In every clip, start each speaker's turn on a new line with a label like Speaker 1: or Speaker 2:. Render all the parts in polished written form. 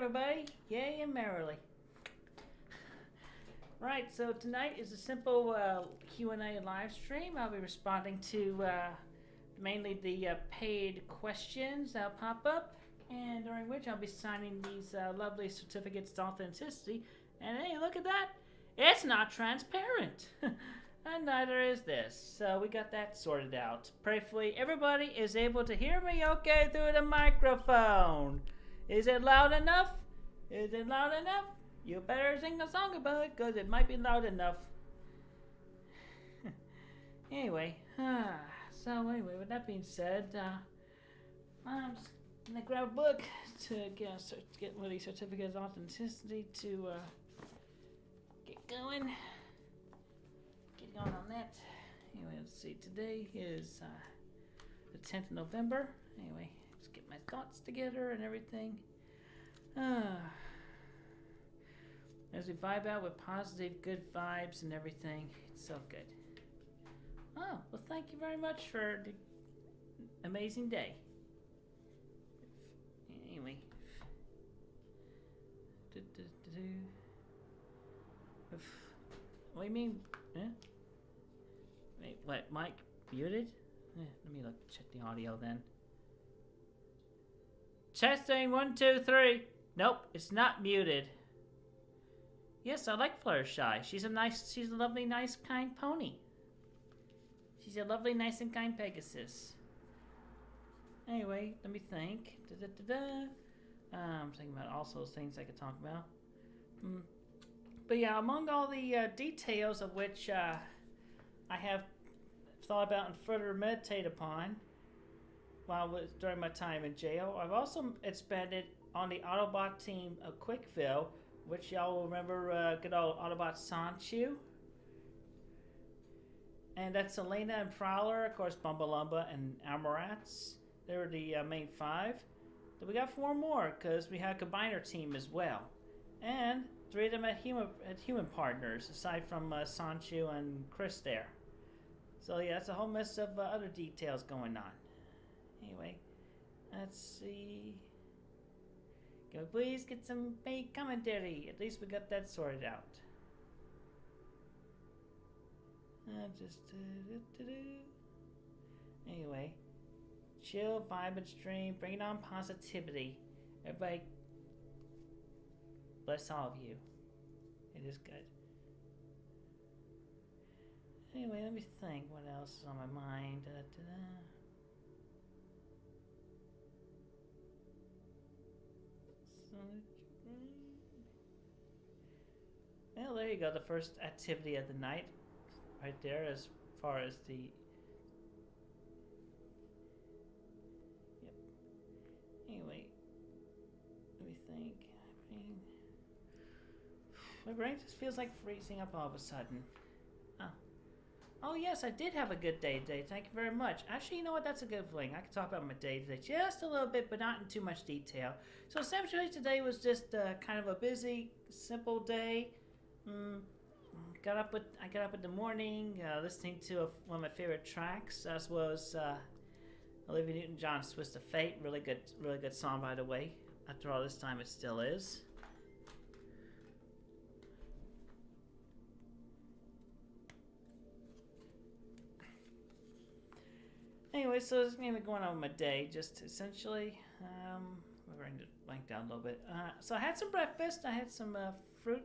Speaker 1: everybody. Yay and merrily. Right, so tonight is a simple Q&A live stream. I'll be responding to mainly the paid questions that'll pop up, and during which I'll be signing these lovely certificates to authenticity. And hey, look at that. It's not transparent. And neither is this. So we got that sorted out. Prayerfully, everybody is able to hear me okay through the microphone. Is it loud enough? Is it loud enough? You better sing a song about it, because it might be loud enough. Anyway, with that being said, I'm just going to grab a book to get one of these certificates of authenticity to get going. Get going on that. Anyway, let's see. Today is the 10th of November. Anyway, just get my thoughts together and everything. As we vibe out with positive, good vibes and everything. It's so good. Oh, well, thank you very much for the amazing day. Anyway. What do you mean? Huh? Wait, what? Mic muted? Let me check the audio then. Testing 1, 2, 3. Nope, it's not muted. Yes, I like Fluttershy. She's a lovely, nice, kind pony. She's a lovely, nice, and kind Pegasus. Anyway, let me think. I'm thinking about all those things I could talk about. But yeah, among all the details of which I have thought about and further meditate upon during my time in jail, I've also expanded on the Autobot team of Quickville, which y'all will remember good old Autobot Sanchu. And that's Selena and Prowler, of course, Bumbalumba and Almarats. They were the main 5. Then we got 4 more, because we had a combiner team as well. And 3 of them had human partners, aside from Sanchu and Chris there. So yeah, that's a whole mess of other details going on. Anyway, let's see. Can we please get some paid commentary? At least we got that sorted out. Anyway, chill, vibe, and stream. Bring it on positivity. Everybody, bless all of you. It is good. Anyway, let me think. What else is on my mind? Well, there you go. The first activity of the night, right there. As far as the Anyway, let me think. My brain just feels like freezing up all of a sudden. Oh yes, I did have a good day today. Thank you very much. Actually, you know what? That's a good thing. I can talk about my day today just a little bit, but not in too much detail. So essentially, today was just kind of a busy, simple day. I got up in the morning, listening to one of my favorite tracks, as well as Olivia Newton-John's "Twist of Fate." Really good song, by the way. After all this time, it still is. Anyway, so it's going to be going on with my day, just essentially. We're going to blank down a little bit. So I had some breakfast. I had some fruit.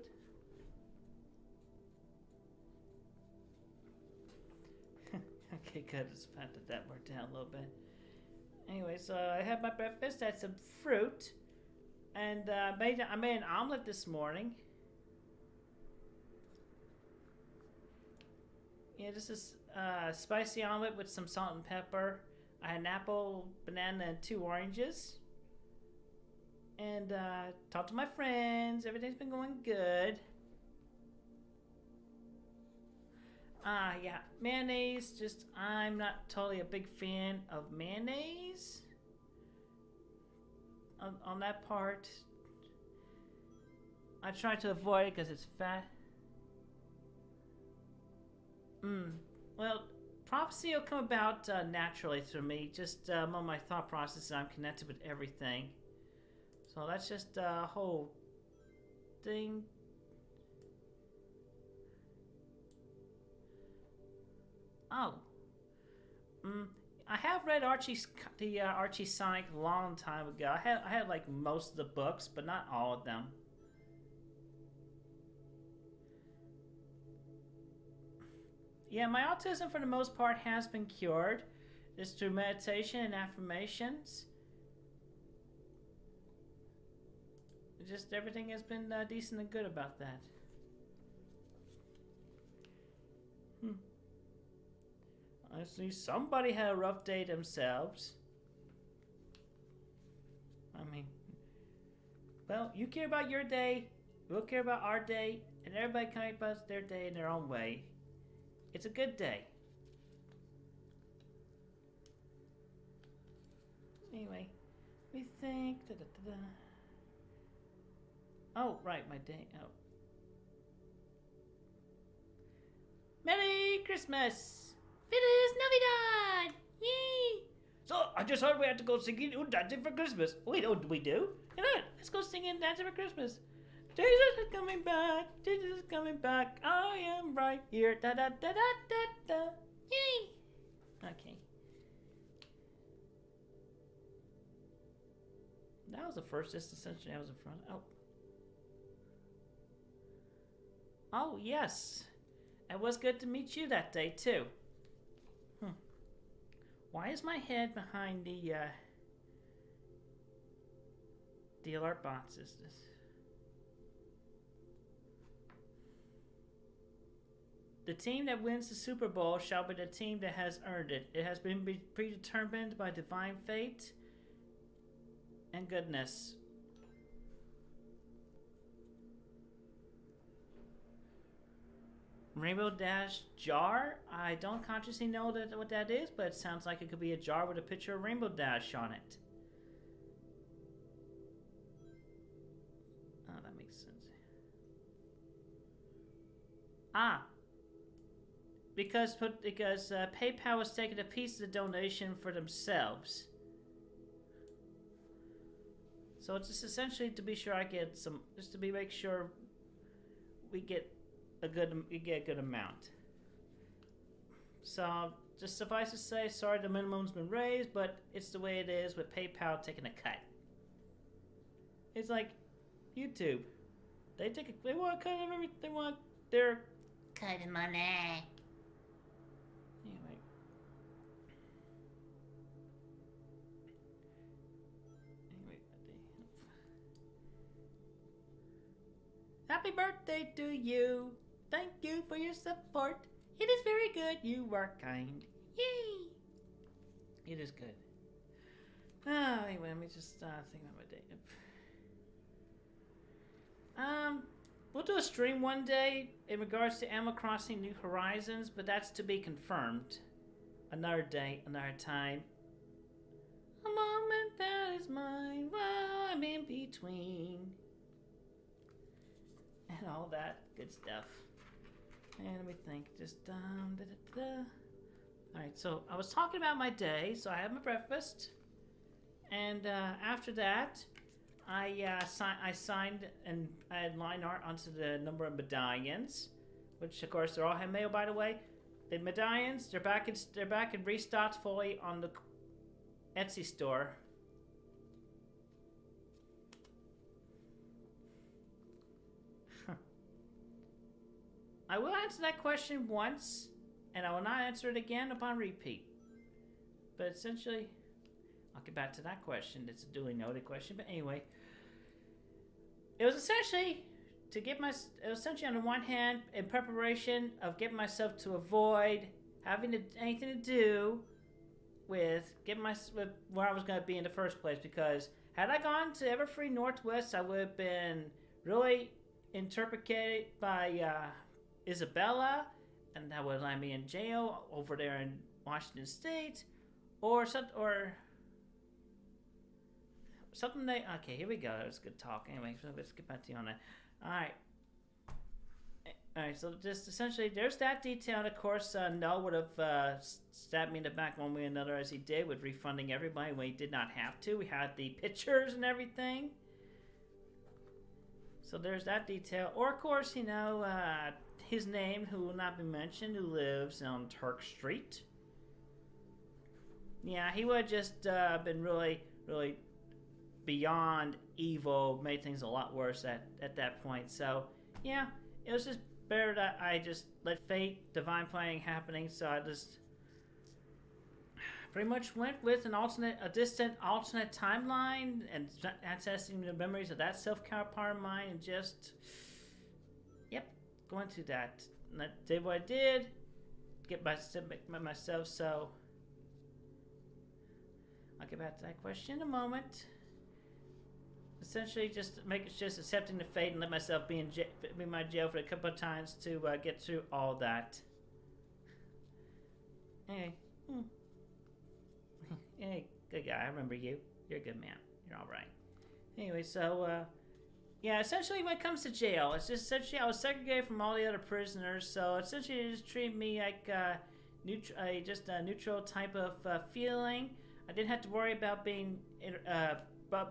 Speaker 1: Okay, good. It's the fact that worked out a little bit. Anyway, so I had my breakfast. I had some fruit, and I made an omelet this morning. Yeah, this is spicy omelet with some salt and pepper. I had an apple, banana, and 2 oranges. And talked to my friends. Everything's been going good. Yeah, mayonnaise. I'm not totally a big fan of mayonnaise. On that part, I try to avoid it because it's fat. Well, prophecy will come about naturally through me. Just on my thought process, I'm connected with everything. So that's just a whole thing. Oh. I have read Archie Sonic a long time ago. I had like most of the books, but not all of them. Yeah, my autism for the most part has been cured. Just through meditation and affirmations. Just everything has been decent and good about that. I see somebody had a rough day themselves. I mean, well, you care about your day, we'll care about our day, and everybody cares about their day in their own way. It's a good day. Anyway, we think. Oh, right, my day. Oh. Merry Christmas! Feliz Navidad! Yay! So, I just heard we had to go singing and dancing for Christmas. Wait, oh, we do? You know, let's go singing and dancing for Christmas. Jesus is coming back. Jesus is coming back. I am right here. Da da da da da da. Yay! Okay. That was the first essentially I was in front. Oh. Oh, yes. It was good to meet you that day, too. Why is my head behind the alert boxes? The team that wins the Super Bowl shall be the team that has earned it. It has been predetermined by divine fate and goodness. Rainbow Dash jar? I don't consciously know what that is, but it sounds like it could be a jar with a picture of Rainbow Dash on it. Oh, that makes sense. Ah. Because PayPal was taking a piece of the donation for themselves. So it's just essentially to be sure I get some, just to make sure we get a good amount. So just suffice to say, sorry the minimum's been raised, but it's the way it is with PayPal taking a cut. It's like YouTube. They want a cut of everything. They want their cut of money. Anyway. Happy birthday to you. Thank you for your support. It is very good. You are kind. Yay! It is good. Oh, anyway, let me just think about my day. We'll do a stream one day in regards to Animal Crossing New Horizons, but that's to be confirmed. Another day, another time. A moment that is mine while I'm in between. And all that good stuff. And let me think. Just Alright, so I was talking about my day. So I had my breakfast. And after that, I signed and I had line art onto the number of medallions. Which, of course, they're all handmade, by the way. The medallions, they're back in restocked fully on the Etsy store. I will answer that question once, and I will not answer it again upon repeat. But essentially, I'll get back to that question. It's a duly noted question, but anyway. It was essentially to get essentially on the one hand, in preparation of getting myself to avoid having anything to do with with where I was going to be in the first place. Because had I gone to Everfree Northwest, I would have been really interpreted by Isabella, and that would land me in jail over there in Washington State, or something that. Okay, here we go. That was good talk. Anyway, so let's get back to you on that. All right. So just essentially, there's that detail. And of course, Noah would have stabbed me in the back one way or another, as he did with refunding everybody when he did not have to. We had the pictures and everything. So there's that detail. Or, of course, his name, who will not be mentioned, who lives on Turk Street. Yeah, he would have just been really, really beyond evil, made things a lot worse at that point. So, yeah, it was just better that I just let fate, divine planning happening. So I just pretty much went with a distant alternate timeline and accessing the memories of that self-part of mine and just, yep, going through that. And I did what I did, get myself, so I'll get back to that question in a moment. Essentially, just accepting the fate and let myself be in my jail for a couple of times to get through all that. Hey, hey, good guy. I remember you. You're a good man. You're all right. Anyway, so yeah, essentially when it comes to jail, it's just essentially I was segregated from all the other prisoners, so essentially they just treated me like just a neutral type of feeling. I didn't have to worry about being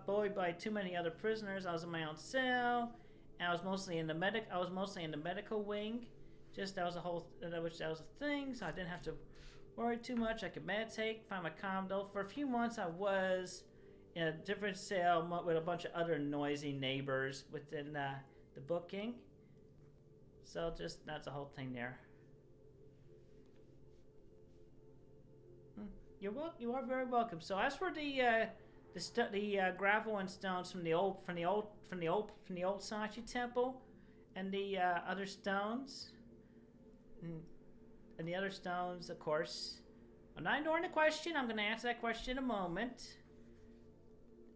Speaker 1: bullied by too many other prisoners. I was in my own cell, and I was mostly in the medical wing. Just that was a thing, so I didn't have to worry too much. I could meditate, find my calm. Though for a few months, I was in a different cell with a bunch of other noisy neighbors within the booking. So just that's the whole thing there. You are very welcome. So as for the gravel and stones from the old Sachi temple, and the other stones, and the other stones, of course, I'm not ignoring the question. I'm going to answer that question in a moment.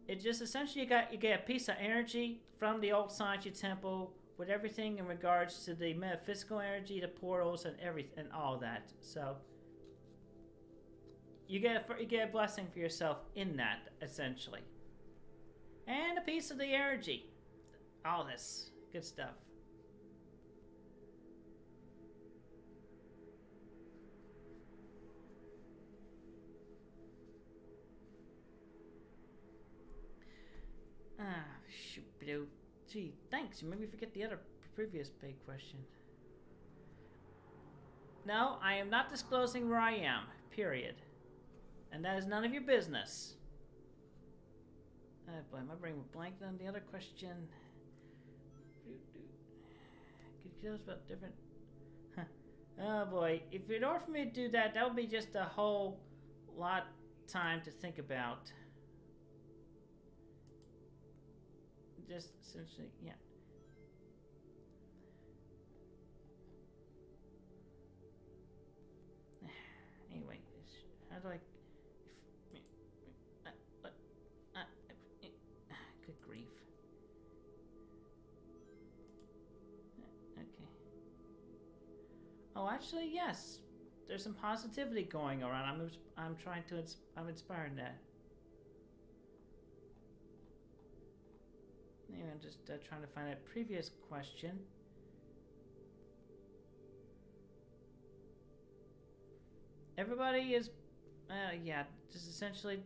Speaker 1: It just essentially you get a piece of energy from the old Sachi temple with everything in regards to the metaphysical energy, the portals, and everything, and all that. So. You get a blessing for yourself in that, essentially. And a piece of the energy. All this good stuff. Shoot. Gee, thanks. You made me forget the other previous big question. No, I am not disclosing where I am. Period. And that is none of your business. Boy, my brain was blank on the other question. Could you tell us about different... Huh. Oh boy, if in order for me to do that, that would be just a whole lot of time to think about. Just essentially, yeah. Anyway, how do I... Good grief. Okay. Oh, actually, yes. There's some positivity going around. I'm inspired that. Anyway, I'm just trying to find that previous question. Everybody is, yeah, just essentially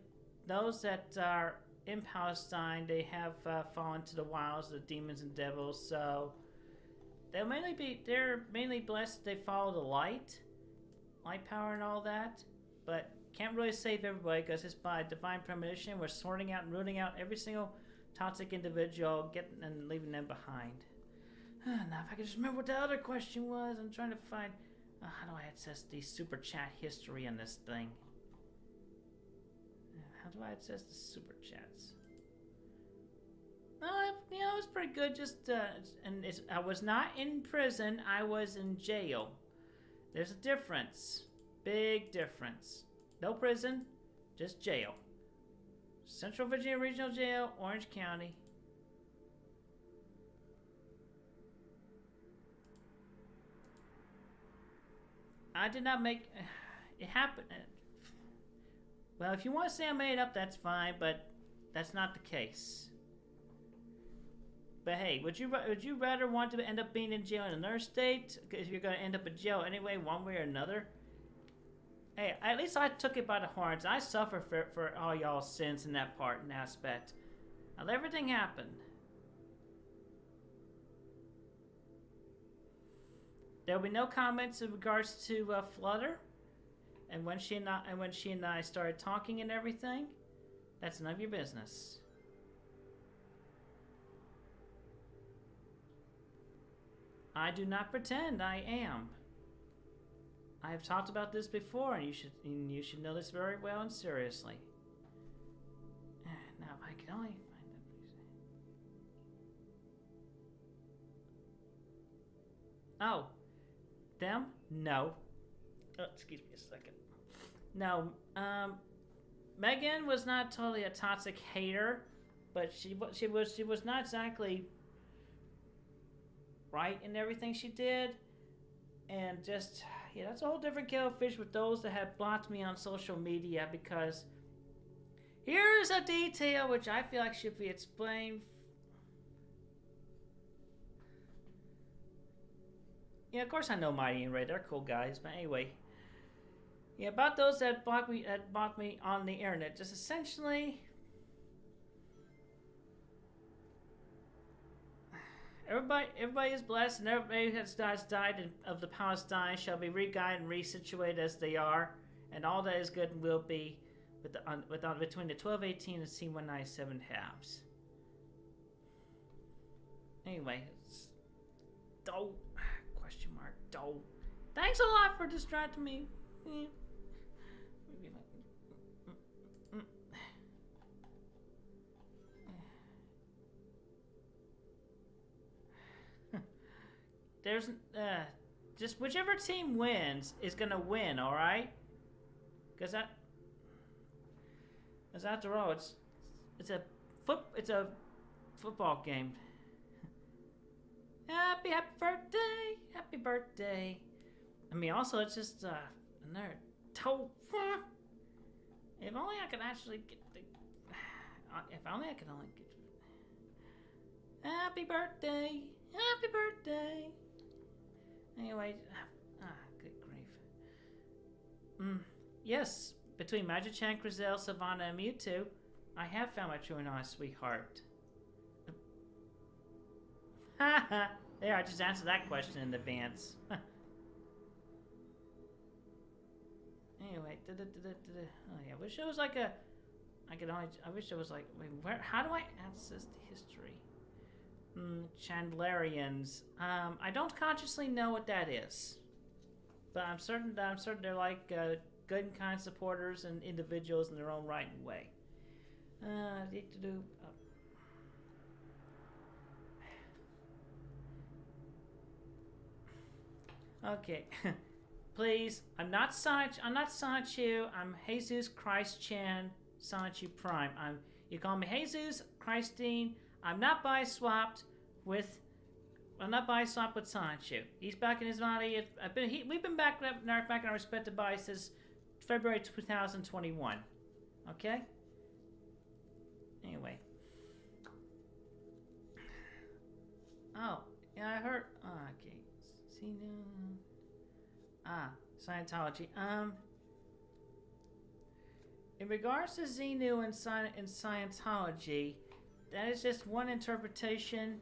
Speaker 1: those that are in Palestine, they have fallen to the wiles of the demons and devils, so they're mainly blessed they follow the light power and all that, but can't really save everybody because it's by divine premonition. We're sorting out and rooting out every single toxic individual, getting and leaving them behind. Now, if I could just remember what the other question was, I'm trying to find. How do I access the super chat history on this thing? How do I access the super chats? It was pretty good. I was not in prison. I was in jail. There's a difference. Big difference. No prison, just jail. Central Virginia Regional Jail, Orange County. I did not make... It happened. Well, if you want to say I made it up, that's fine, but that's not the case. But hey, would you rather want to end up being in jail in another state? Because you're going to end up in jail anyway, one way or another. Hey, at least I took it by the horns. I suffer for all y'all's sins in that part and aspect. Now, everything happened. There will be no comments in regards to Flutter, and when she and I started talking and everything, that's none of your business. I do not pretend I am. I have talked about this before, and you should know this very well and seriously. Now, if I can only find that. Oh, them? No. Oh, excuse me a second. No, Megan was not totally a toxic hater, but she was not exactly right in everything she did, and just yeah, that's a whole different kettle of fish with those that have blocked me on social media, because here's a detail which I feel like should be explained. Yeah, of course I know Mighty and Ray, they're cool guys, but anyway. Yeah, about those that blocked me on the internet, just essentially everybody is blessed, and everybody has died of the Palestine shall be re-guided and resituated as they are, and all that is good and will be between the 1218 and C197 halves. Anyway, dough question mark dough. Thanks a lot for distracting me. There's just whichever team wins is gonna win, all right? Because after all, it's a football game. Happy birthday, happy birthday. I mean, also it's just another toe. If only I could actually get the. If only I could only get. Happy birthday, happy birthday. Anyway, good grief. Yes, between Magic-Chan, Grizel, Savannah, and Mewtwo, I have found my true and honest sweetheart. Haha, there, I just answered that question in advance. Anyway, oh yeah, I wish it was like a. I wish it was like. Wait, where? How do I access the history? Chandlerians. I don't consciously know what that is, but I'm certain they're like good and kind supporters and individuals in their own right and way. Okay, please. I'm not Sanchu. I'm Jesus Christ Chan Sanchu Prime. You call me Jesus Christine. I'm not bi-swapped with Sanchu. He's back in his body. We've been back in our respective bodies since February 2021. Okay. Anyway. Oh, yeah, I heard. Oh, okay. Scientology. In regards to Xenu and Scientology, that is just one interpretation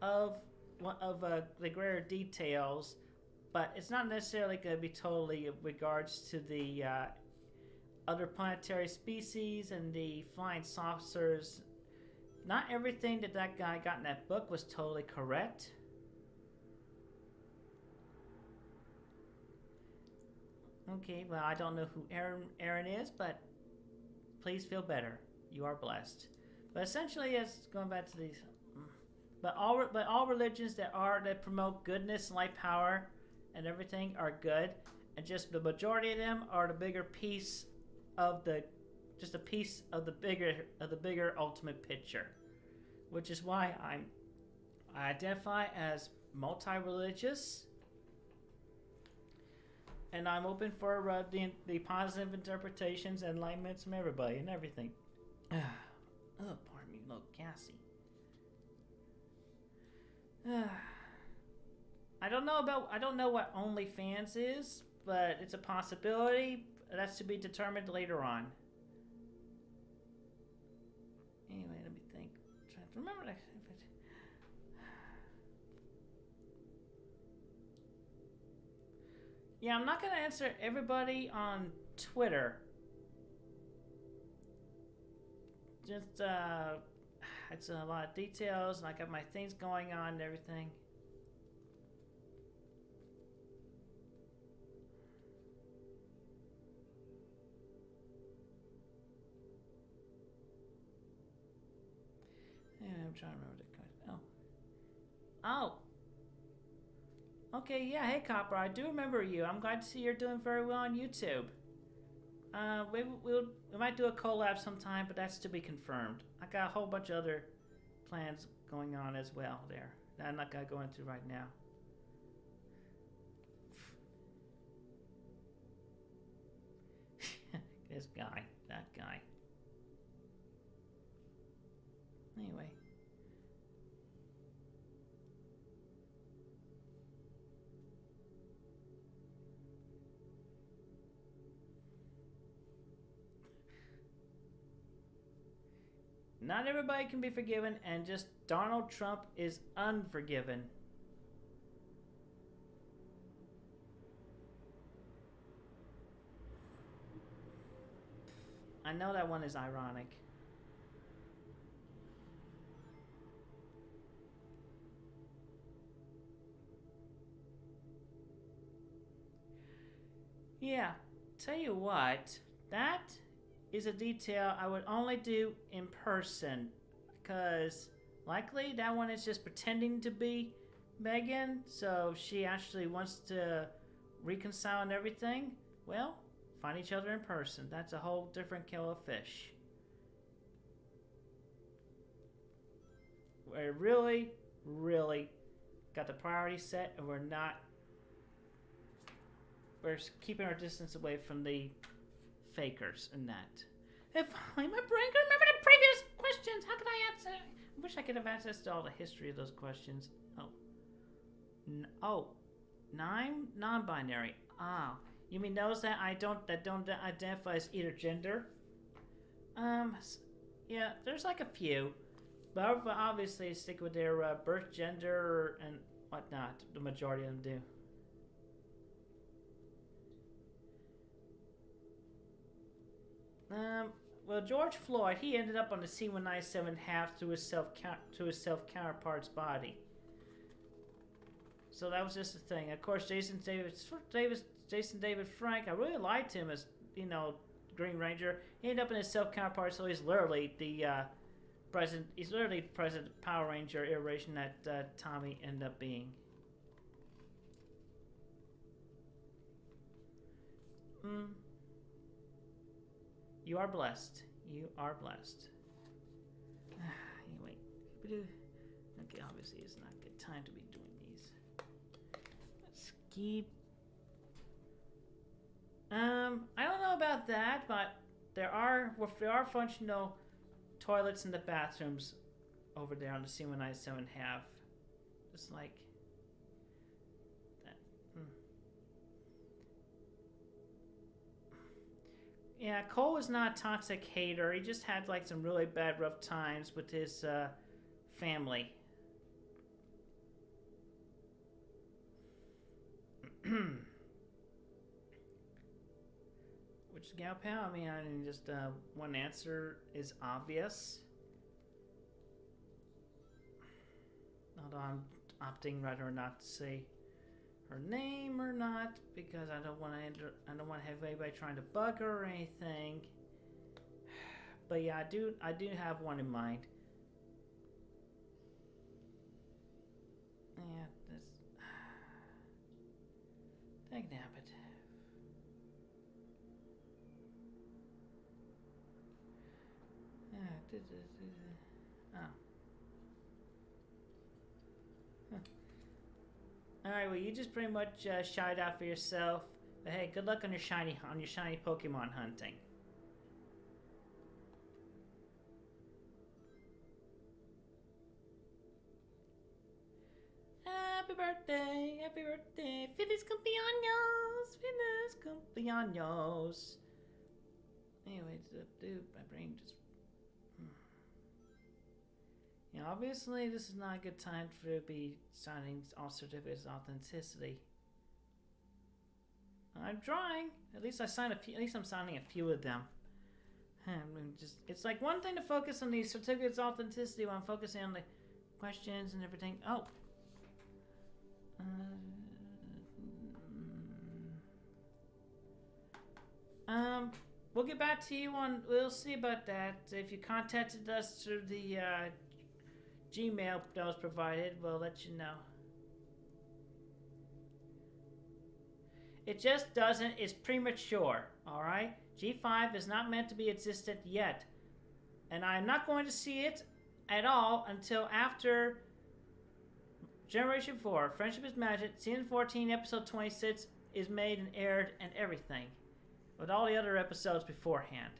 Speaker 1: of the greater details, but it's not necessarily going to be totally in regards to the other planetary species and the flying saucers. Not everything that guy got in that book was totally correct. Okay, well, I don't know who Aaron is, but please feel better. You are blessed. But essentially, it's going back to these. But all religions that promote goodness, light, power, and everything are good, and just the majority of them are the bigger piece of the bigger ultimate picture, which is why I identify as multi-religious. And I'm open for the positive interpretations and enlightenments from everybody and everything. Oh, pardon me, a little gassy. I don't know what OnlyFans is, but it's a possibility. That's to be determined later on. Anyway, let me think. I'm trying to remember. Yeah, I'm not gonna answer everybody on Twitter. Just it's a lot of details, and I got my things going on and everything. Anyway, I'm trying to remember the question. Oh. Okay, yeah, hey Copper, I do remember you. I'm glad to see you're doing very well on YouTube. We might do a collab sometime, but that's to be confirmed. I got a whole bunch of other plans going on as well there that I'm not gonna go into right now. This guy, that guy. Anyway. Not everybody can be forgiven, and just Donald Trump is unforgiven. I know that one is ironic. Yeah, tell you what, that is a detail I would only do in person, because likely that one is just pretending to be Megan, so if she actually wants to reconcile and everything, well, find each other in person. That's a whole different kettle of fish. We're really, really got the priority set, and we're keeping our distance away from the fakers and that. If only my brain could remember the previous questions. How could I answer? I wish I could have access to all the history of those questions. Oh, 9 non-binary. Ah, you mean those that don't identify as either gender? Yeah, there's like a few, but obviously stick with their birth gender and whatnot. The majority of them do. Well, George Floyd, he ended up on the C-197 half to his self counterpart's body. So that was just the thing. Of course, Jason David Frank, I really liked him as, Green Ranger. He ended up in his self counterpart, so he's literally the president. He's literally President Power Ranger iteration that Tommy ended up being. You are blessed. You are blessed. Anyway. Okay, obviously it's not a good time to be doing these. Let's keep... I don't know about that, but there are functional toilets in the bathrooms over there on the C-197 half. Just like... Yeah, Cole was not a toxic hater. He just had like some really bad, rough times with his family. Which gal pal? I mean, just one answer is obvious. Although I'm opting rather not to say her name or not, because I don't want to have anybody trying to bug her or anything. But yeah, I do have one in mind. Yeah, this. Dang nabbit. Oh. Alright, well, you just pretty much shied out for yourself. But hey, good luck on your shiny Pokemon hunting. Happy birthday, happy birthday, feliz cumpleaños, feliz cumpleaños. Anyway, dude, my brain just... Yeah, obviously this is not a good time to be signing all certificates of authenticity. I'm trying. At least I signed a few. At least I'm signing a few of them. It's like one thing to focus on the certificate's authenticity while I'm focusing on the questions and everything. Oh. We'll get back to you on. We'll see about that. If you contacted us through the Gmail that was provided, we'll let you know. It just doesn't. It's premature. All right. G5 is not meant to be existent yet, and I'm not going to see it at all until after Generation 4, Friendship is Magic, Season 14, Episode 26 is made and aired and everything, with all the other episodes beforehand.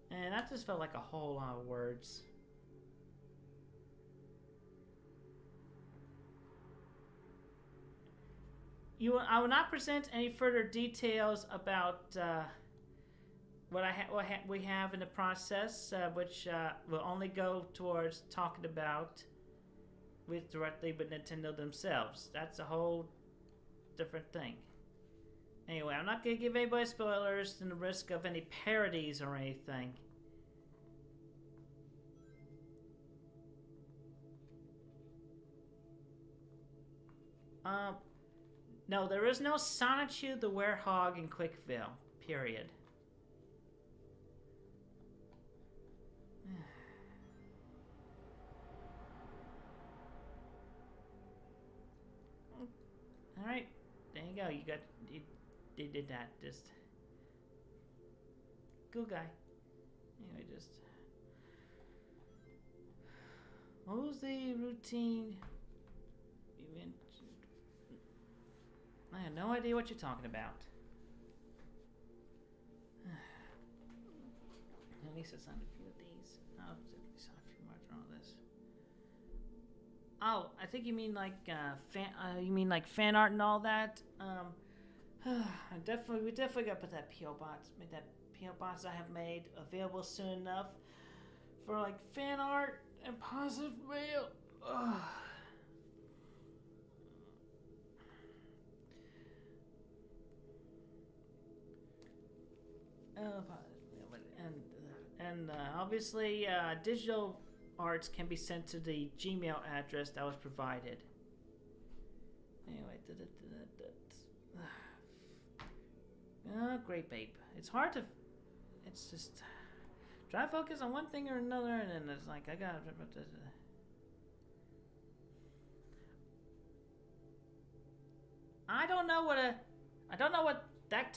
Speaker 1: And that just felt like a whole lot of words. I will not present any further details about what we have in the process, which will only go towards talking about directly with Nintendo themselves. That's a whole different thing. Anyway, I'm not going to give anybody spoilers and the risk of any parodies or anything. No, there is no Sonichu the Werehog in Quickville. Period. All right, there you go. You did that. Just cool guy. Anyway, just what was the routine? I have no idea what you're talking about. At least it's on a few of these. Oh, it's on a few more on this. Oh, I think you mean like fan art and all that. We definitely gotta put that make that PO box I have made available soon enough for like fan art and positive mail. And obviously digital arts can be sent to the Gmail address that was provided. Anyway, great babe. It's hard to. It's just try to focus on one thing or another, and then it's like I got. I don't know what that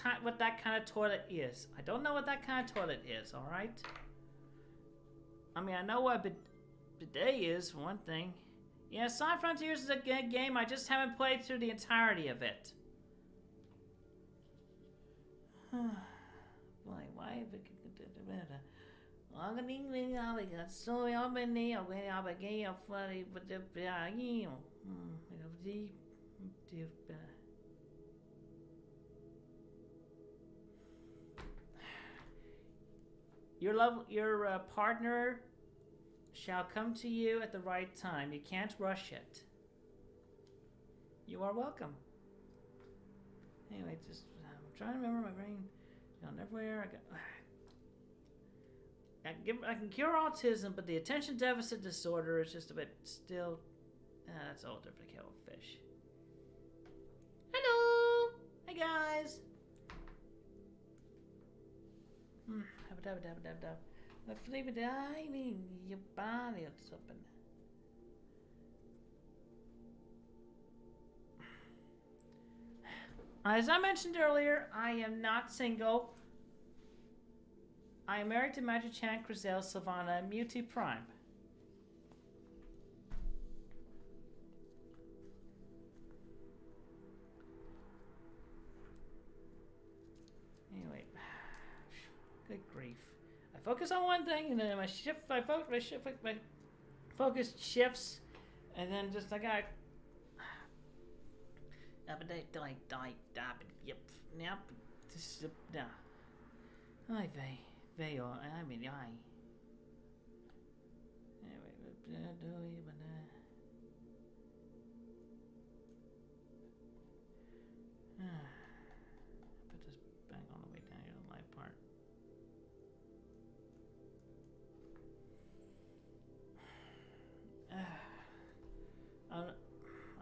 Speaker 1: kind of toilet is. I don't know what that kind of toilet is. All right. I mean, I know what bidet is for one thing. Yeah, Sonic Frontiers is a good game. I just haven't played through the entirety of it. Why? Your partner shall come to you at the right time. You can't rush it. You are welcome. Anyway, just I'm trying to remember my brain. Everywhere I can cure autism, but the attention deficit disorder is just a bit still. That's a whole different kettle of fish. Hello, hey guys. As I mentioned earlier, I am not single. I am married to Magic-chan, Crizel, Sylvana, and Mewtwo Prime. Anyway, good grief. I focus on one thing, and then my focus shifts, and then just I got.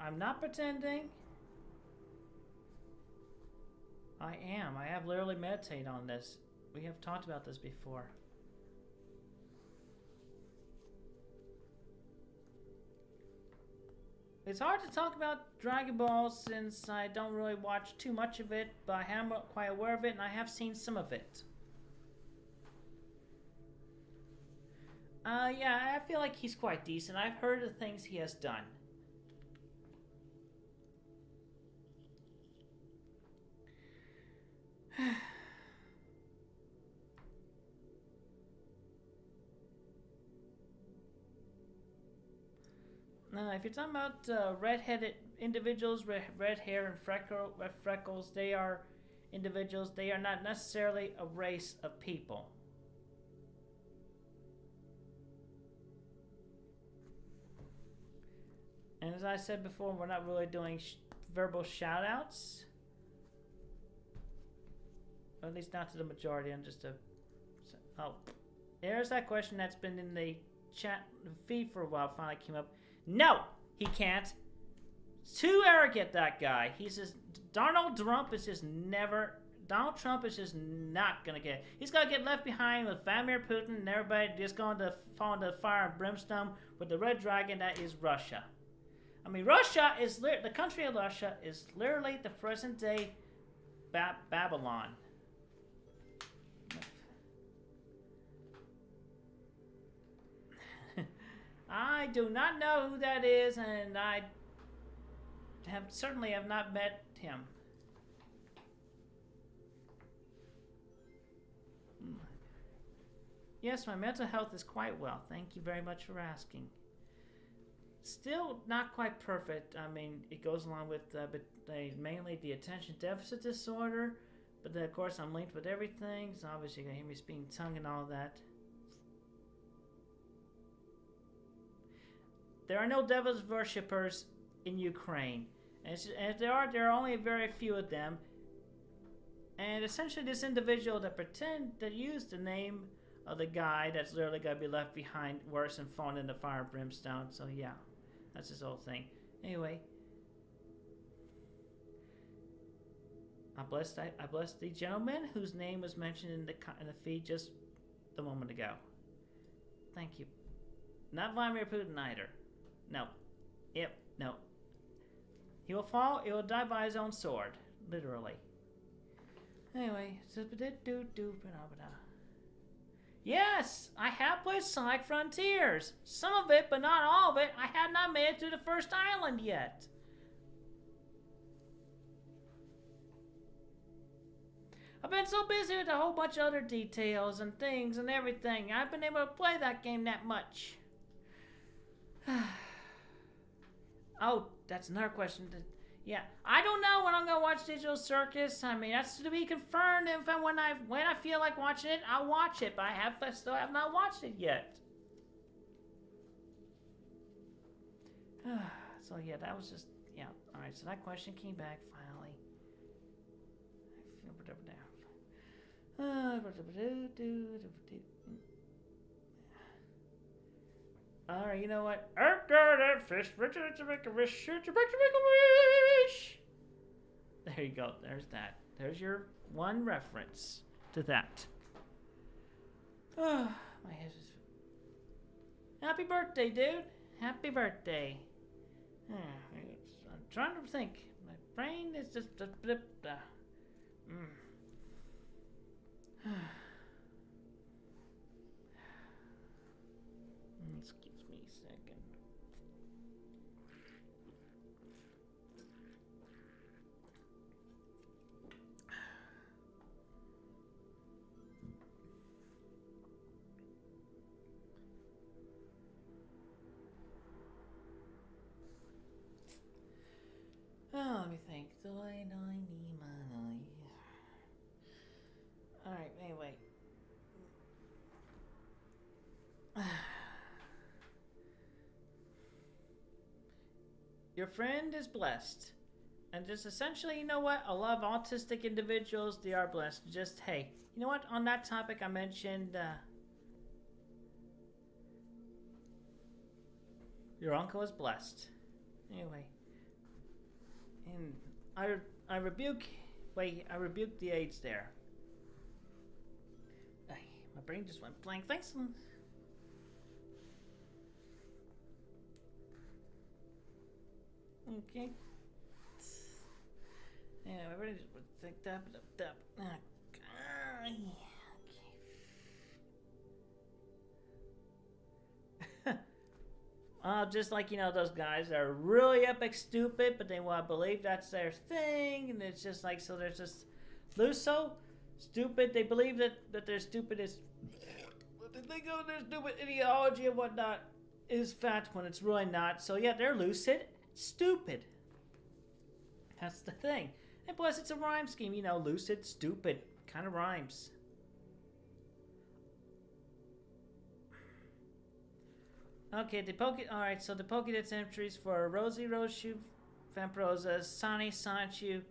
Speaker 1: I'm not pretending. I am. I have literally meditated on this. We have talked about this before. It's hard to talk about Dragon Ball since I don't really watch too much of it, but I am quite aware of it and I have seen some of it. Yeah, I feel like he's quite decent. I've heard of the things he has done. If you're talking about red-headed individuals, red hair and freckles, they are individuals. They are not necessarily a race of people. And as I said before, we're not really doing verbal shout-outs. Or at least not to the majority. I'm just a... Oh, there's that question that's been in the chat feed for a while. Finally came up. No, he can't. Too arrogant, that guy. He's just... Donald Trump is just never... Donald Trump is just not gonna get... He's gonna get left behind with Vladimir Putin and everybody just going to fall into fire and brimstone with the red dragon that is Russia. I mean, Russia is... The country of Russia is literally the present-day Babylon. I do not know who that is, and I certainly have not met him. Yes, my mental health is quite well. Thank you very much for asking. Still not quite perfect. I mean, it goes along with mainly the attention deficit disorder, but then, of course, I'm linked with everything, so obviously you're going to hear me speaking tongue and all that. There are no devil's worshippers in Ukraine. And if there are only very few of them. And essentially this individual that used the name of the guy that's literally going to be left behind worse and falling in the fire and brimstone. So yeah, that's his whole thing. Anyway. I blessed the gentleman whose name was mentioned in the feed just a moment ago. Thank you. Not Vladimir Putin either. No. Yep. No. He will fall. He will die by his own sword. Literally. Anyway. Yes! I have played Sonic Frontiers. Some of it, but not all of it. I have not made it to the first island yet. I've been so busy with a whole bunch of other details and things and everything. I've been able to play that game that much. Oh, that's another question. Yeah, I don't know when I'm gonna watch Digital Circus. I mean, that's to be confirmed. When I feel like watching it, I'll watch it. But I still have not watched it yet. So yeah, that was just All right, so that question came back finally. Alright, you know what? There you go. There's that. There's your one reference to that. Oh, my head is... Happy birthday, dude. Happy birthday. I'm trying to think. My brain is just... Excuse me a second. Oh, let me think. Alright, anyway. Your friend is blessed. And just essentially, you know what? A lot of autistic individuals, they are blessed. Just, hey, you know what? On that topic, I mentioned your uncle is blessed. Anyway, And I rebuke. Wait, I rebuke the AIDS there. Ay, my brain just went blank. Thanks. Okay. Yeah, my brain just went think that. Just like, those guys that are really epic stupid, but they want to believe that's their thing, and it's just like, so there's just Luso, stupid, they believe that their stupid is, they think of their stupid ideology and whatnot is fact when it's really not, so yeah, they're lucid, stupid. That's the thing. And plus, it's a rhyme scheme, lucid, stupid, kind of rhymes. Okay, alright, so the Pokédex entries for Rosie, Roshu, Vamprosa, Sani, Sanchu,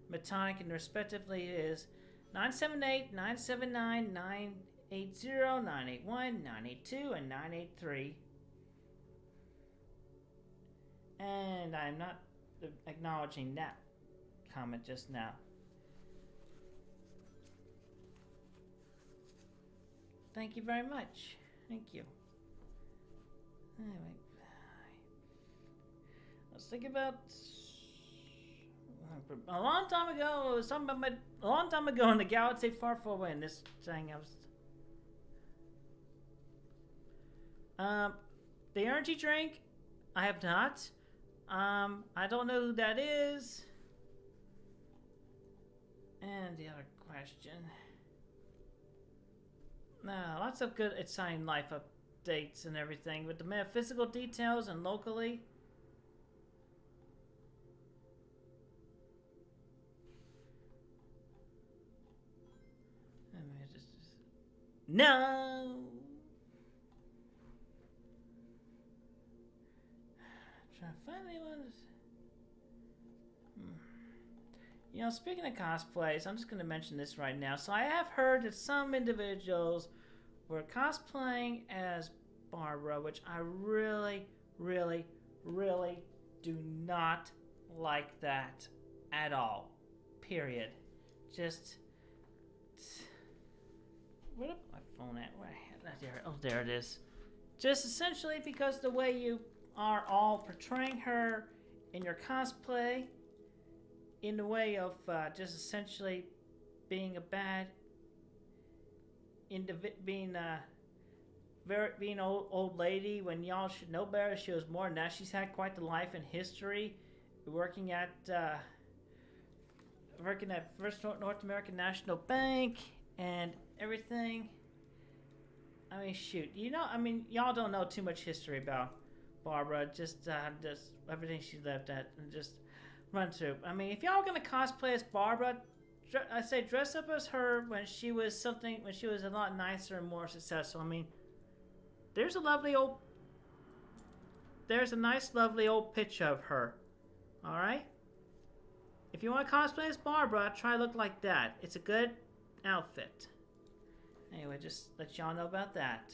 Speaker 1: Metonic, and respectively is 978, 979, 980, 981, 982, and 983. And I'm not acknowledging that comment just now. Thank you very much. Thank you. Anyway, let's think about a long time ago. It was something about a long time ago in the galaxy far, far away. And this thing, the energy drink, I have not. I don't know who that is. And the other question. No, lots of good exciting life updates and everything with the metaphysical details and locally. No. Trying to find anyone. Speaking of cosplays, I'm just going to mention this right now. So I have heard that some individuals were cosplaying as Barbara, which I really, really, really do not like that at all. Period. Just... Where did my phone at? There it is. Just essentially because the way you are all portraying her in your cosplay, in the way of just essentially being a bad being an old lady when y'all should know better. She was more than that. She's had quite the life and history, working at First North American National Bank and everything. I mean, shoot, y'all don't know too much history about Barbara. Just everything she lived at, and just run through. I mean, if y'all are gonna cosplay as Barbara, I say dress up as her when she was a lot nicer and more successful. I mean, there's a nice, lovely old picture of her. All right. If you want to cosplay as Barbara, try to look like that. It's a good outfit. Anyway, just let y'all know about that.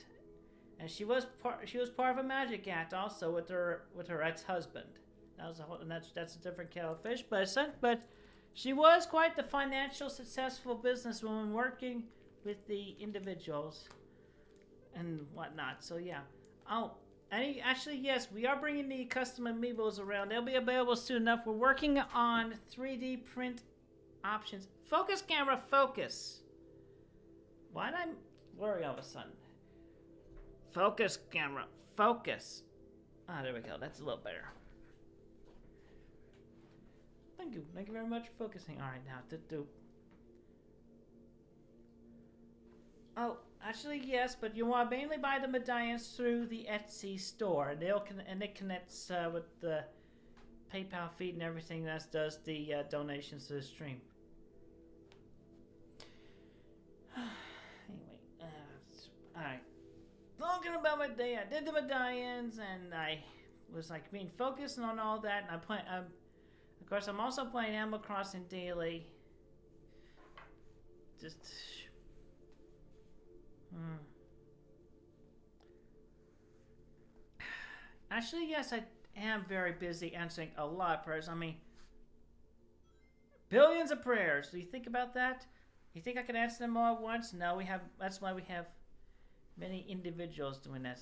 Speaker 1: And she was part of a magic act also with her ex-husband. That's a different kettle of fish, but she was quite the financial successful businesswoman working with the individuals and whatnot. So yeah. Actually, yes, we are bringing the custom amiibos around. They'll be available soon enough. We're working on 3D print options. Focus, camera, focus. Why did I worry all of a sudden? Focus, camera, focus. There we go. That's a little better. Thank you. Thank you very much for focusing. All right, now Oh, actually, yes, but you want to mainly buy the medallions through the Etsy store. It connects with the PayPal feed and everything that does the donations to the stream. Anyway, all right. Talking about my day, I did the medallions, and I was like being focused on all that. And of course, I'm also playing Animal Crossing daily. Just. Actually, yes, I am very busy answering a lot of prayers. I mean, Billions of prayers. Do you think about that? You think I can answer them all at once? No, we have. That's why we have many individuals doing that.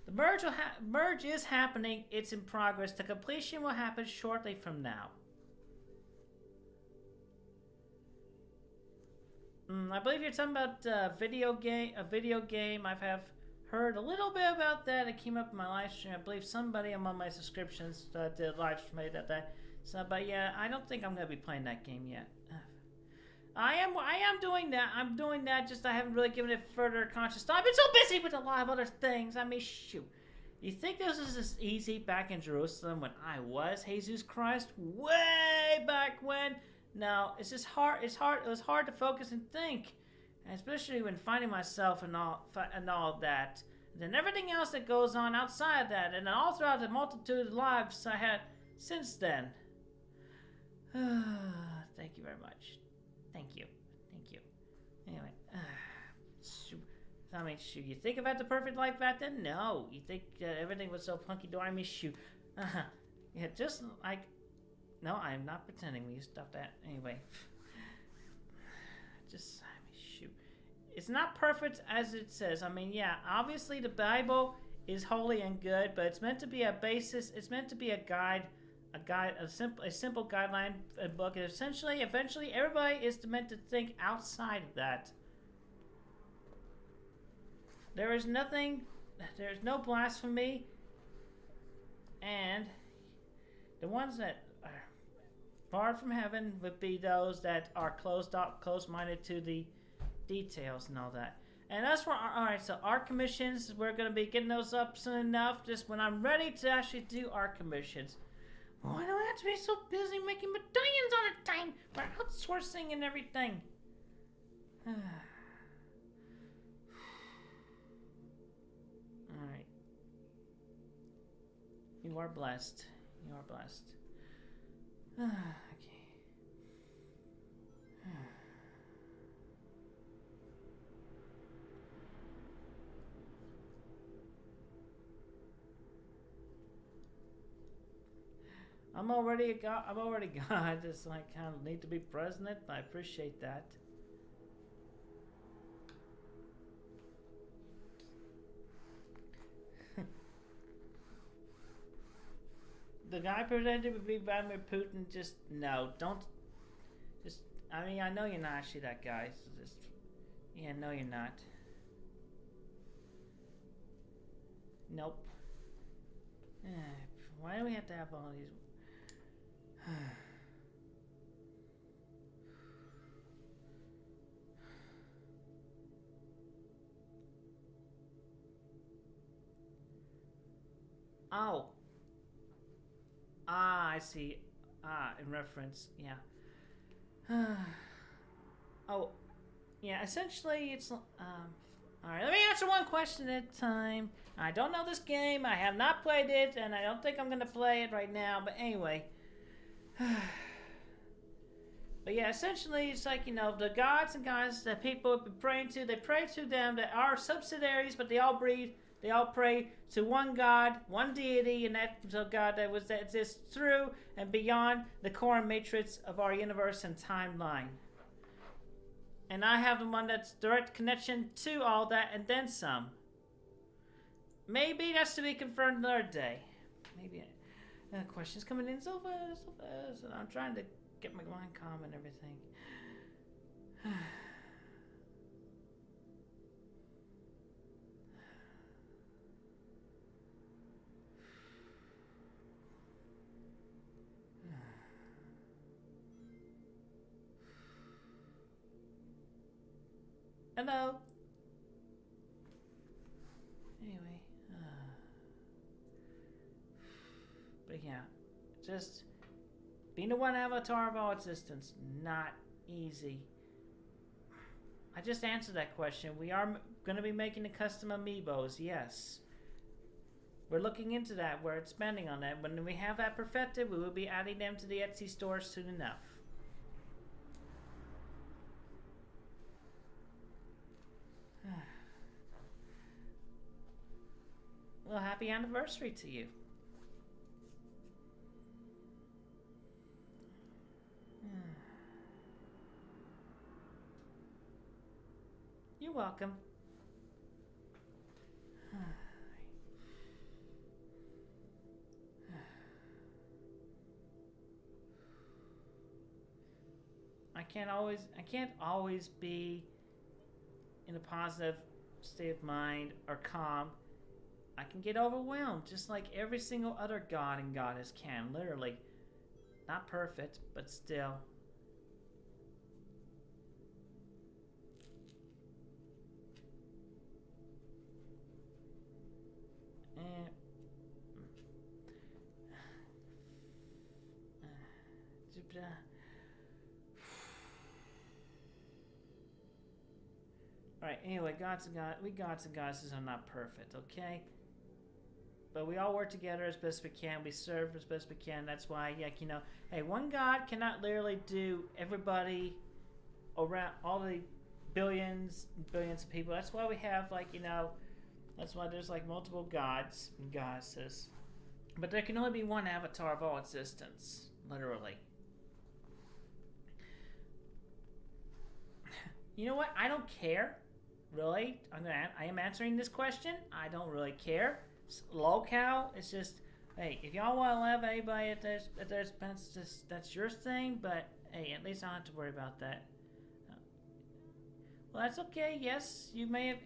Speaker 1: The merge is happening. It's in progress. The completion will happen shortly from now. I believe you're talking about a video game. I have heard a little bit about that. It came up in my live stream. I believe somebody among my subscriptions did live stream that day. So, but yeah, I don't think I'm gonna be playing that game yet. I am doing that. I'm doing that. Just I haven't really given it further conscious thought. I've been so busy with a lot of other things. I mean, shoot. You think this was as easy back in Jerusalem when I was Jesus Christ? Way back when? No, it's just hard. It's hard. It was hard to focus and think, and especially when finding myself and all of that. And then everything else that goes on outside of that, and then all throughout the multitude of lives I had since then. Thank you very much. Thank you. Anyway, shoot. I mean, shoot. You think about the perfect life back then? No. You think everything was so hunky-dory? I mean, shoot. Yeah, just like. No, I'm not pretending. Will you stop that? Anyway. Just, I mean, shoot. It's not perfect as it says. I mean, yeah, obviously the Bible is holy and good, but it's meant to be a basis. It's meant to be a guide, a simple guideline book. And eventually, everybody is meant to think outside of that. There's no blasphemy, and the ones that are far from heaven would be those that are close-minded to the details and all that. And that's where, alright, so art commissions, we're going to be getting those up soon enough, just when I'm ready to actually do art commissions. Why do I have to be so busy making medallions all the time? We're outsourcing and everything. Alright. You are blessed. You are blessed. Okay. I'm already God. I just like kind of need to be president. I appreciate that. The guy pretended to be Vladimir Putin. Just no, don't. Just I mean, I know you're not actually that guy. So just yeah, no, you're not. Nope. Why do we have to have all these? Oh. Ah, I see. Ah, in reference, yeah. Oh, yeah, essentially it's, alright, let me answer one question at a time. I don't know this game, I have not played it, and I don't think I'm gonna play it right now, but anyway. But yeah, essentially it's like, you know, the gods and gods that people have been praying to, they pray to them that are subsidiaries, but they all pray to one God, one deity, and that's a God that exists through and beyond the core matrix of our universe and timeline. And I have the one that's direct connection to all that and then some. Maybe that's to be confirmed another day. Maybe. Questions coming in so fast, and I'm trying to get my mind calm and everything. Hello. Anyway, but yeah, just being the one avatar of all existence, not easy. I just answered that question. We are going to be making the custom amiibos, yes. We're looking into that. We're expanding on that. When we have that perfected, we will be adding them to the Etsy store soon enough. Well, happy anniversary to you. welcome. I can't always be in a positive state of mind or calm. I can get overwhelmed, just like every single other god and goddess can, literally. Not perfect, but still. Alright, anyway, gods and goddesses are not perfect, okay? But we all work together as best we can. We serve as best we can. That's why, like, you know, hey, one god cannot literally do everybody around, all the billions and billions of people. That's why we have, like, you know, that's why there's, like, multiple gods and goddesses. But there can only be one avatar of all existence, literally. You know what? I don't care, really. I am answering this question. I don't really care. Locale, it's just, hey, if y'all want to love anybody at their expense, that's your thing. But hey, at least I don't have to worry about that. Well, that's okay. Yes, you may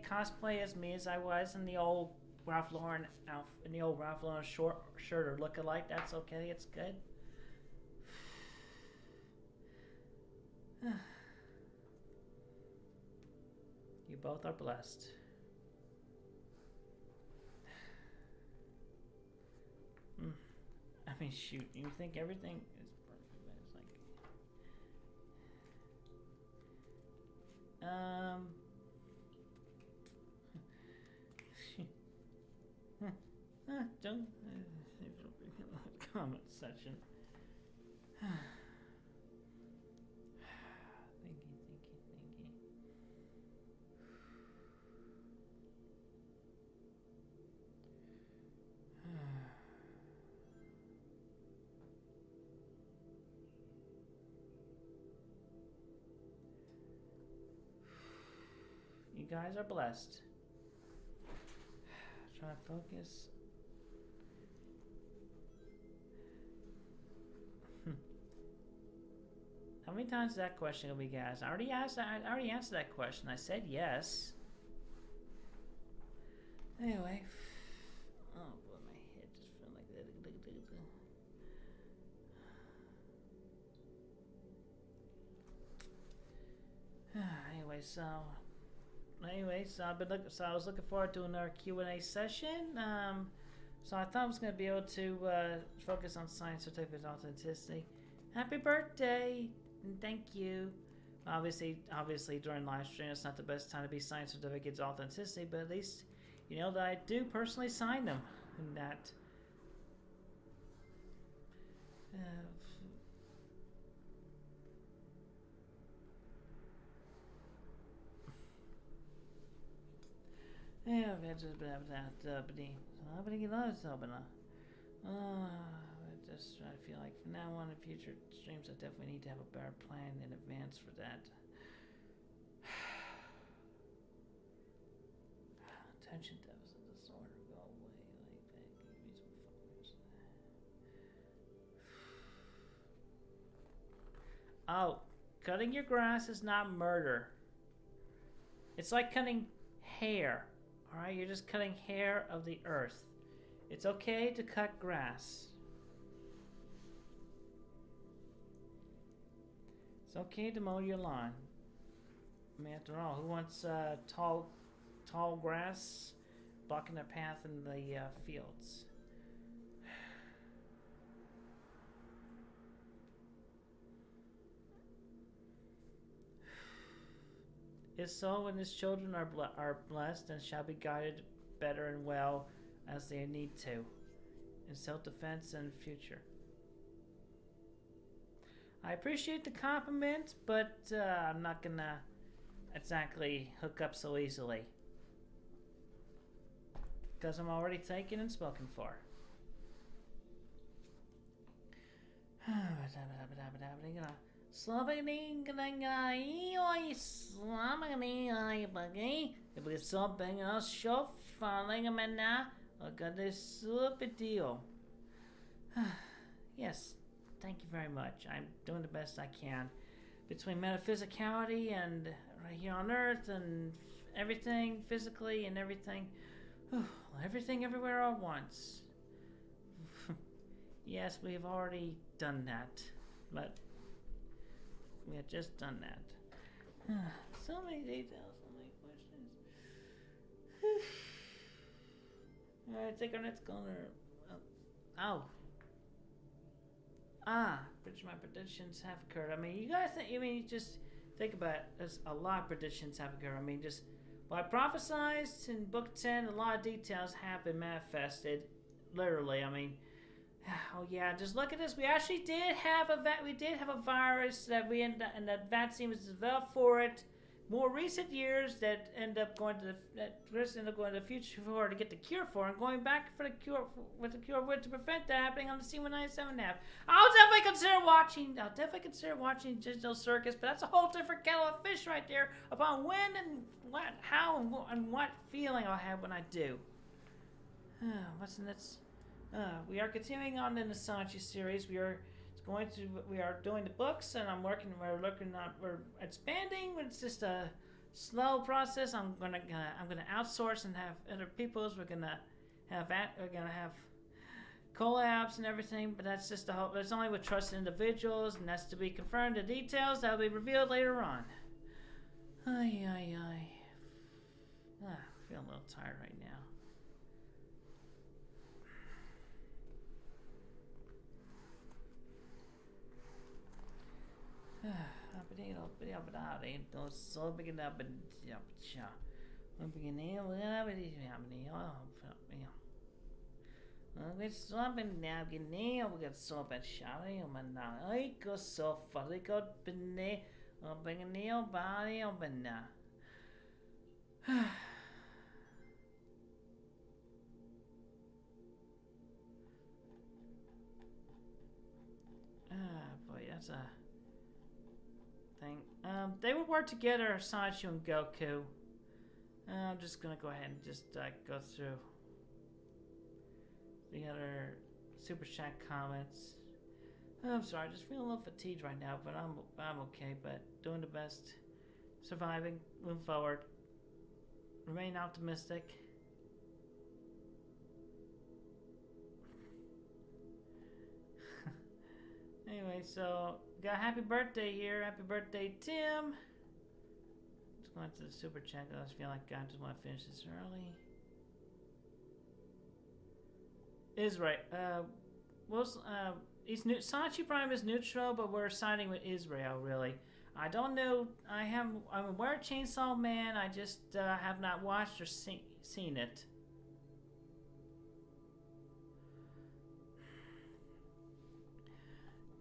Speaker 1: cosplay as me as I was in the old Ralph Lauren outfit, in the old Ralph Lauren shirt or look-alike. That's okay. It's good. You both are blessed. I mean, shoot, you think everything is perfect, but it's like, don't comment section. Thinking. You guys are blessed. Try to focus. How many times is that question gonna be asked? I already answered that question. I said yes. Anyway. Oh boy, my head just felt like that. Anyway, so I was looking forward to another Q&A session. So I thought I was going to be able to focus on science certificate authenticity. Happy birthday, and thank you. Obviously, during live stream, it's not the best time to be science certificates authenticity, but at least you know that I do personally sign them, and that. I just I feel like from now on in future streams I definitely need to have a better plan in advance for that. Attention deficit disorder, go away like that. Give me some focus. Oh, cutting your grass is not murder. It's like cutting hair. Alright, you're just cutting hair of the earth. It's okay to cut grass. It's okay to mow your lawn. I mean, after all, who wants tall grass blocking their path in the fields? Is so when his children are blessed and shall be guided better and well as they need to, in self-defense and future. I appreciate the compliment, but I'm not gonna exactly hook up so easily. Because I'm already taken and spoken for. Something oi something I buggy. It was something else show falling a man now. I got this super deal. Yes, thank you very much. I'm doing the best I can. Between metaphysicality and right here on Earth and everything physically and everything. Everything everywhere at once. Yes, we've already done that. But we had just done that. So many details, so many questions. Alright, take our next caller. Oh. My predictions have occurred. I mean, you guys think, just think about it. There's a lot of predictions have occurred. I mean, just what I prophesized in book 10, a lot of details have been manifested. Literally, I mean, oh yeah, just look at this. We actually did have a virus that and that vaccine was developed for it. More recent years that end up going to the future for to get the cure for, and going back for the cure to prevent that happening on the C197 app. I'll definitely consider watching Digital Circus, but that's a whole different kettle of fish right there upon when and what, how, and what feeling I'll have when I do. What's next? We are continuing on in the Sanchi series. We are doing the books, and we're expanding. It's just a slow process. I'm gonna outsource and have other people's. We're gonna have collabs and everything, but that's just it's only with trusted individuals, and that's to be confirmed. The details that'll be revealed later on. I feel a little tired right now. Boy, that's a thing. They would work together, Sancho and Goku. I'm just gonna go ahead and just go through the other super chat comments. I'm sorry, I just feel a little fatigued right now, but I'm okay. But doing the best, surviving, moving forward, remain optimistic. Anyway, so got happy birthday here. Happy birthday, Tim. Just going to the super chat. I just feel like I just want to finish this early. Is right. Sanchi Prime is neutral, but we're siding with Israel. Really, I don't know. I'm aware of Chainsaw Man. I just have not watched or seen it.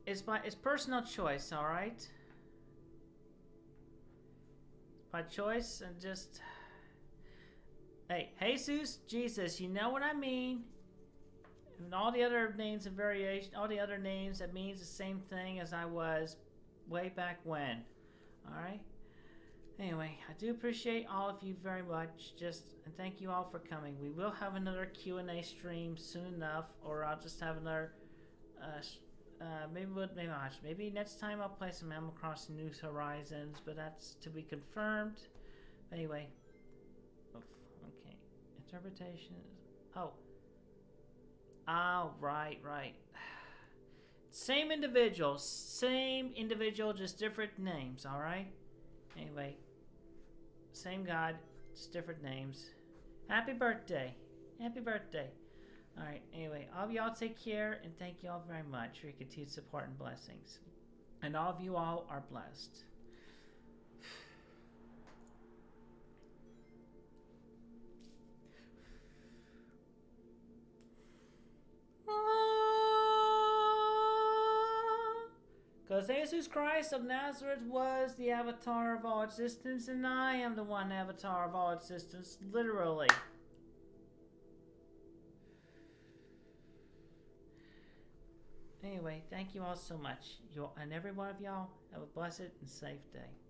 Speaker 1: It's personal choice, all right. By choice, and just hey, Jesus, Jesus, you know what I mean. And all the other names and variation, all the other names that means the same thing as I was way back when. All right. Anyway, I do appreciate all of you very much. And thank you all for coming. We will have another Q&A stream soon enough, or I'll just have another. Maybe next time I'll play some Animal Crossing New Horizons, but that's to be confirmed. Anyway, okay. Interpretation is right. Same individual, just different names. All right. Anyway, same God, just different names. Happy birthday. Alright, anyway, all of y'all take care, and thank you all very much for your continued support and blessings. And all of you all are blessed. Because Jesus Christ of Nazareth was the avatar of all existence, and I am the one avatar of all existence, literally. Anyway, Anyway, thank you all so much. And every one of y'all have a blessed and safe day.